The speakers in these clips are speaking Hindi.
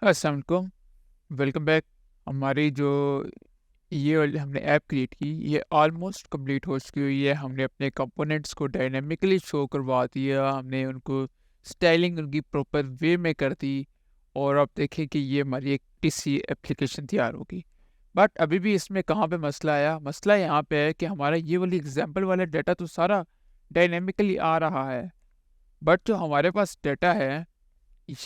अस्सलाम वालेकुम, वेलकम बैक। हमारी जो ये वाली हमने ऐप क्रिएट की, ये ऑलमोस्ट कंप्लीट हो चुकी हुई है। हमने अपने कंपोनेंट्स को डायनामिकली शो करवा दिया, हमने उनको स्टाइलिंग उनकी प्रॉपर वे में कर दी और अब देखें कि ये हमारी एक टीसी एप्लीकेशन तैयार होगी। बट अभी भी इसमें कहाँ पे मसला आया? मसला यहाँ पे है कि हमारा ये वाली एग्जांपल वाला डाटा तो सारा डायनामिकली आ रहा है, बट जो हमारे पास डाटा है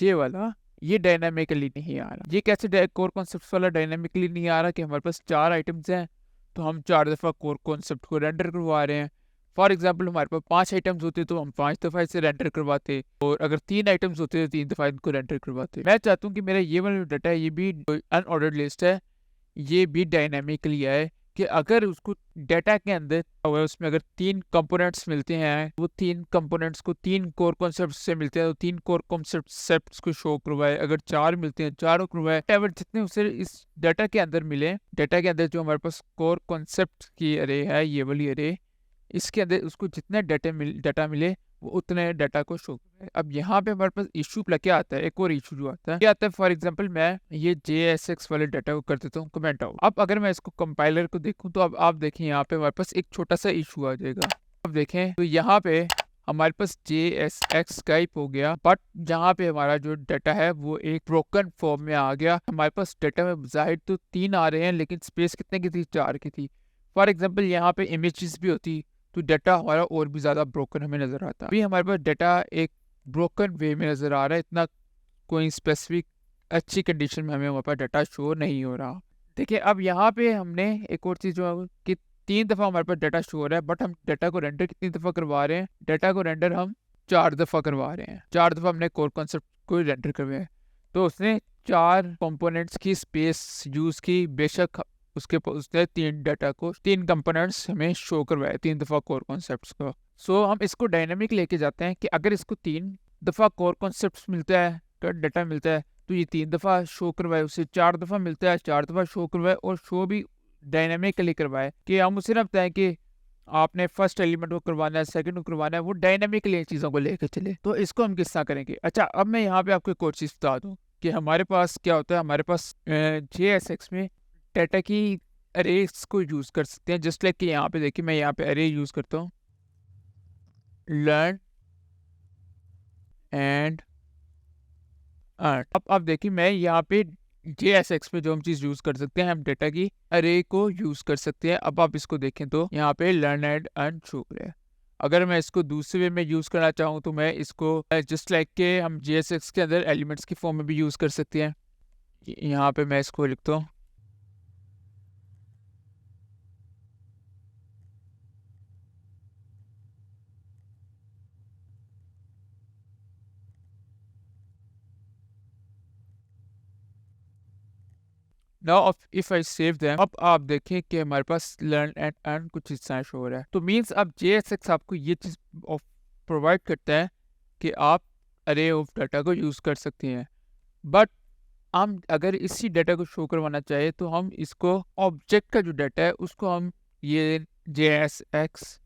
ये वाला, ये डायनामिकली नहीं आ रहा। ये कैसे कोर कॉन्सेप्ट वाला डायनामिकली नहीं आ रहा कि हमारे पास 4 आइटम्स हैं तो हम 4 दफ़ा कोर कॉन्सेप्ट को रेंडर करवा रहे हैं। फॉर एग्जांपल हमारे पास 5 आइटम्स होते तो हम 5 दफ़ा इसे रेंडर करवाते, और अगर 3 आइटम्स होते तो 3 दफ़ा इनको रेंडर करवाते। मैं चाहता हूँ कि मेरा ये वाला डाटा है, ये भी अनऑर्डर्ड लिस्ट है, ये भी डायनामिकली आए कि अगर उसको डाटा के अंदर उसमें अगर 3 कंपोनेंट्स मिलते हैं, वो 3 कंपोनेंट्स को 3 कोर कॉन्सेप्ट से मिलते हैं तो 3 कोर कॉन्सेप्ट्स को शो करवाए। अगर 4 मिलते हैं 4 करवाए, एवर जितने उसे इस डाटा के अंदर मिले। डाटा के अंदर जो हमारे पास कोर कॉन्सेप्ट की अरे है, ये वाली अरे, इसके अंदर उसको जितने डाटा मिले वो उतने डाटा को शो करें। अब यहाँ पे हमारे पास इशू क्या आता है, एक और इशू जो आता है, क्या आता है, फॉर एग्जांपल मैं ये JSX वाले डाटा को कर देता हूँ कमेंट आउट। अब अगर मैं इसको कंपाइलर को देखूँ तो अब आप देखें यहाँ पे हमारे पास एक छोटा सा इशू आ जाएगा। अब देखें तो यहाँ पे हमारे पास JSX टाइप हो गया, बट जहाँ पे हमारा जो डाटा है वो एक ब्रोकन फॉर्म में आ गया। हमारे पास डाटा में जाहिर तो 3 आ रहे हैं, लेकिन स्पेस कितने की थी? 4 की थी। फॉर एग्जाम्पल यहाँ पे इमेजेस भी होती तो डाटा हमारा और भी ज़्यादा ब्रोकन हमें नज़र आता। अभी हमारे पास डाटा एक ब्रोकन वे में नज़र आ रहा है, इतना कोई स्पेसिफिक अच्छी कंडीशन में हमें हमारे पास डाटा शो नहीं हो रहा। देखिए अब यहाँ पे हमने एक और चीज़ जो है कि 3 दफ़ा हमारे पास डाटा शो हो रहा है, बट हम डाटा को रेंडर कितनी दफ़ा करवा रहे हैं? डाटा को रेंडर हम 4 दफ़ा करवा रहे हैं। 4 दफ़ा हमने कोर कॉन्सेप्ट को रेंडर करवाया है, तो उसने 4 कंपोनेंट्स की स्पेस यूज़ की। बेशक उसने 3 डाटा को 3 कंपोनेंट्स हमें शो करवाए 3 दफ़ा कोर कॉन्सेप्ट्स को। सो हम इसको डायनामिक लेके जाते हैं कि अगर इसको 3 दफ़ा कोर कॉन्सेप्ट्स मिलता है, तो डाटा मिलता है, तो ये 3 दफ़ा शो करवाए। उसे 4 दफ़ा मिलता है, 4 दफ़ा शो करवाए, और शो भी डायनामिकली करवाए कि हम उसे ना बताएं कि आपने फर्स्ट एलिमेंट को करवाना है, सेकंड को करवाना है, वो डायनामिकली चीज़ों को लेकर चले। तो इसको हम किस तरह करेंगे? अच्छा, अब मैं यहाँ पे आपको एक और चीज़ बता दूँ कि हमारे पास क्या होता है, हमारे पास JSX में डाटा की अरेज को यूज़ कर सकते हैं। जस्ट लाइक कि यहाँ पे देखिए, मैं यहाँ पे अरे यूज़ करता हूँ, लर्न एंड अर्न। अब देखिए मैं यहाँ पे JSX पे जो हम चीज़ यूज़ कर सकते हैं, हम डाटा की अरे को यूज़ कर सकते हैं। अब आप इसको देखें तो यहाँ पे लर्न एंड अर्न शो है। अगर मैं इसको दूसरे वे में यूज़ करना चाहूँ तो मैं इसको जस्ट लाइक के हम JSX के अंदर एलिमेंट्स की फॉर्म में भी यूज़ कर सकते हैं। यहाँ पे मैं इसको लिखता हूँ, now if I save them. अब आप देखें कि हमारे पास लर्न एंड अर्न कुछ इस तरह शो हो रहा है। तो मीन्स अब JSX आपको ये चीज़ प्रोवाइड करता है कि आप अरे ऑफ डाटा को यूज़ कर सकते हैं, बट हम अगर इसी डाटा को शो करवाना चाहे तो हम इसको ऑब्जेक्ट का जो डाटा है उसको हम ये JSX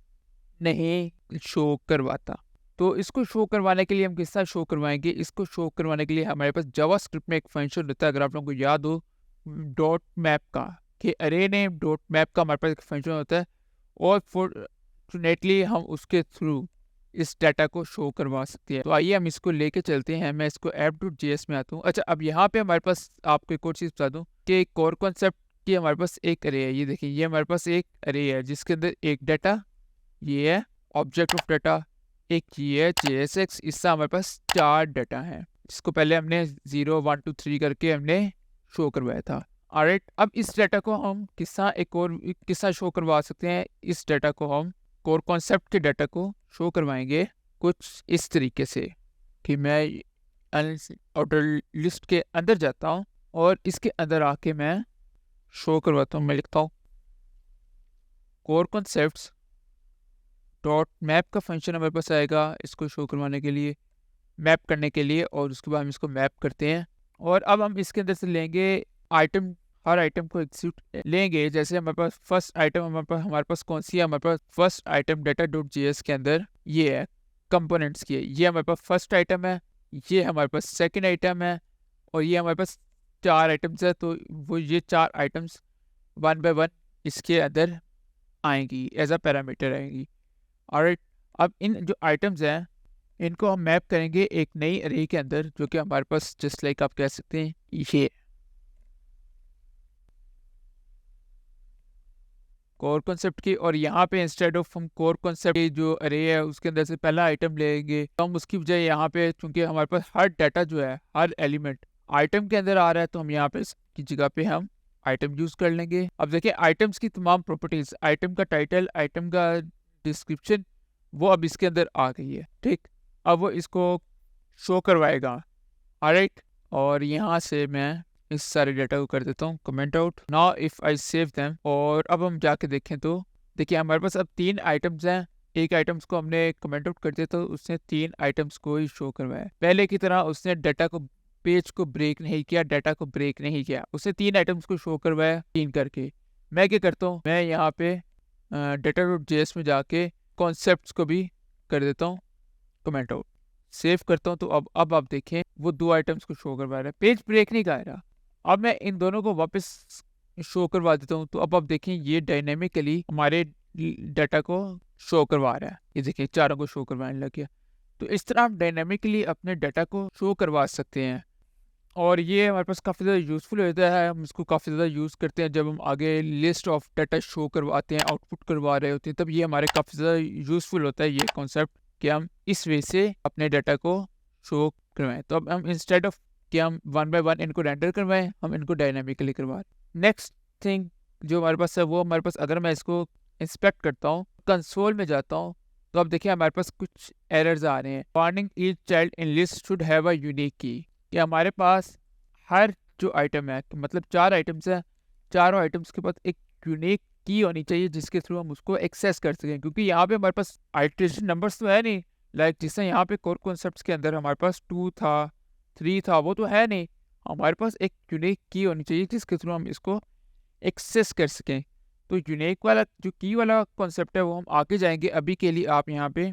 नहीं शो करवाता। तो इसको शो करवाने के लिए हम किस तरह शो करवाएंगे? इसको शो करवाने के लिए हमारे पास जावास्क्रिप्ट में एक फंक्शन होता है, अगर आप लोगों को याद हो, डॉट मैप का, कि अरे नेम डॉट मैप का हमारे पास एक फंक्शन होता है, और फॉर्चुनेटली हम उसके थ्रू इस डाटा को शो करवा सकते हैं। तो आइए हम इसको लेके चलते हैं। मैं इसको app.js में आता हूँ। अच्छा, अब यहाँ पे हमारे पास आपको एक और चीज़ बता दूँ कि कोर कॉन्सेप्ट की हमारे पास एक अरे है। ये देखिए, ये हमारे पास एक अरे है जिसके अंदर एक डाटा ये है, ऑब्जेक्ट ऑफ डाटा एक ये है JSX। इससे हमारे पास 4 डाटा हैं, जिसको पहले हमने 0 1 2 3 करके हमने शो करवाया था। ऑलराइट, अब इस डाटा को हम एक और किस्सा शो करवा सकते हैं। इस डाटा को हम कोर कॉन्सेप्ट के डाटा को शो करवाएंगे कुछ इस तरीके से कि मैं आउटर लिस्ट के अंदर जाता हूँ और इसके अंदर आके मैं शो करवाता हूँ। मैं लिखता हूँ कोर कॉन्सेप्ट्स डॉट मैप का फंक्शन हमारे पास आएगा इसको शो करवाने के लिए, मैप करने के लिए, और उसके बाद हम इसको मैप करते हैं। और अब हम इसके अंदर से लेंगे आइटम, हर आइटम को एग्जीक्यूट लेंगे। जैसे हमारे पास फर्स्ट आइटम हमारे पास कौन सी है? हमारे पास फर्स्ट आइटम data.js के अंदर ये है, कंपोनेंट्स की है। ये हमारे पास फर्स्ट आइटम है, ये हमारे पास सेकंड आइटम है, और ये हमारे पास 4 आइटम्स है, तो वो ये 4 आइटम्स 1 बाय 1 इसके अंदर आएँगी, एज़ अ पैरामीटर आएँगी। ऑलराइट, अब इन जो आइटम्स हैं, इनको हम मैप करेंगे एक नई अरे के अंदर, जो कि हमारे पास जस्ट लाइक आप कह सकते हैं ये कोर कॉन्सेप्ट की। और यहाँ पे इंस्टेड ऑफ हम कोर कॉन्सेप्ट की जो अरे है उसके अंदर से पहला आइटम लेंगे, तो हम उसकी बजाय यहाँ पे, चूंकि हमारे पास हर डाटा जो है, हर एलिमेंट आइटम के अंदर आ रहा है, तो हम यहाँ पे इसकी जगह पे हम आइटम यूज कर लेंगे। अब देखिए आइटम्स की तमाम प्रॉपर्टीज, आइटम का टाइटल, आइटम का डिस्क्रिप्शन, वो अब इसके अंदर आ गई है। ठीक, अब वो इसको शो करवाएगा। ऑलराइट, और यहाँ से मैं इस सारे डाटा को कर देता हूँ comment out. Now if I save them, और अब हम जाके देखें तो देखिए हमारे पास अब 3 आइटम्स हैं। एक आइटम्स को हमने कमेंट आउट कर दिया तो उसने 3 आइटम्स को ही शो करवाया। पहले की तरह उसने डाटा को, पेज को ब्रेक नहीं किया, डाटा को ब्रेक नहीं किया, उसने 3 आइटम्स को शो करवाया 3 करके। मैं क्या करता हूँ, मैं यहाँ पे data.js में जाके कॉन्सेप्ट्स को भी कर देता हूँ कमेंट आउट, सेव करता हूँ। तो अब आप देखें वो 2 आइटम्स को शो करवा रहा है, पेज ब्रेक नहीं कर रहा। अब मैं इन दोनों को वापस शो करवा देता हूँ, तो अब आप देखें ये डायनेमिकली हमारे डाटा को शो करवा रहा है। ये देखिए चारों को शो करवाने लग गया। तो इस तरह आप डायनेमिकली अपने डाटा को शो करवा सकते हैं, और ये हमारे पास काफ़ी ज़्यादा यूज़फुल होता है। हम इसको काफ़ी ज़्यादा यूज़ करते हैं जब हम आगे लिस्ट ऑफ डाटा शो करवाते हैं, आउटपुट करवा रहे होते हैं, तब ये हमारे काफ़ी ज़्यादा यूज़फुल होता है ये कॉन्सेप्ट, कि हम इस वे से अपने डाटा को शो करवाएं। तो अब हम इंस्टेड ऑफ कि हम 1 बाय 1 इनको रेंडर करवाएं, हम इनको डायनामिकली करवाएं। नेक्स्ट थिंग जो हमारे पास है, वो हमारे पास, अगर मैं इसको इंस्पेक्ट करता हूँ, कंसोल में जाता हूँ, तो अब देखिए हमारे पास कुछ एरर्स आ रहे हैं। Warning, each child in list should have a unique की, कि हमारे पास हर जो आइटम है, तो मतलब 4 आइटम्स हैं, चारों आइटम्स के पास एक यूनिक की होनी चाहिए जिसके थ्रू हम उसको एक्सेस कर सकें। क्योंकि यहाँ पे हमारे पास आइटरेशन नंबर्स तो है नहीं, लाइक जिससे यहाँ पे कोर कॉन्सेप्ट्स के अंदर हमारे पास 2 था, 3 था, वो तो है नहीं। हमारे पास एक यूनिक की होनी चाहिए जिसके थ्रू हम इसको एक्सेस कर सकें। तो यूनिक वाला जो की वाला कॉन्सेप्ट है वो हम आगे जाएंगे। अभी के लिए आप यहाँ पे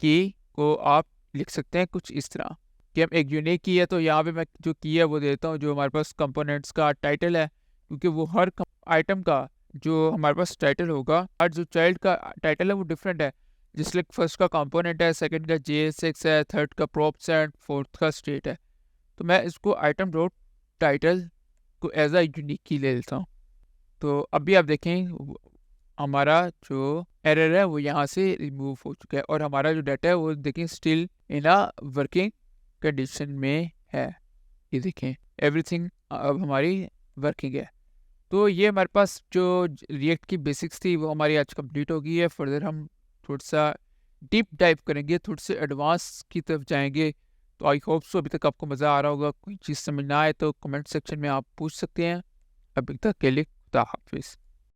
की को आप लिख सकते हैं कुछ इस तरह कि हम एक यूनिक की है, तो यहाँ पे मैं जो की है वो देता हूँ जो हमारे पास कंपोनेंट्स का टाइटल है, क्योंकि वो हर आइटम का जो हमारे पास टाइटल होगा, हर जो चाइल्ड का टाइटल है वो डिफरेंट है। जिसलिए फर्स्ट का कंपोनेंट है, सेकंड का JSX है, थर्ड का प्रॉप्स है, फोर्थ का स्टेट है। तो मैं इसको आइटम डॉट टाइटल को एज अ यूनिक की ले लेता हूँ। तो अभी आप देखें हमारा जो एरर है वो यहाँ से रिमूव हो चुका है, और हमारा जो डाटा है वो देखें still in a working condition में है। ये देखें एवरीथिंग अब हमारी वर्किंग है। तो ये हमारे पास जो रिएक्ट की बेसिक्स थी वो हमारी आज कंप्लीट हो गई है। फर्दर हम थोड़ा सा डीप डाइव करेंगे, थोड़े से एडवांस की तरफ जाएंगे। तो आई होप सो अभी तक आपको मज़ा आ रहा होगा। कोई चीज़ समझ ना आए तो कमेंट सेक्शन में आप पूछ सकते हैं। अभी तक के लिए खुदा हाफिज़।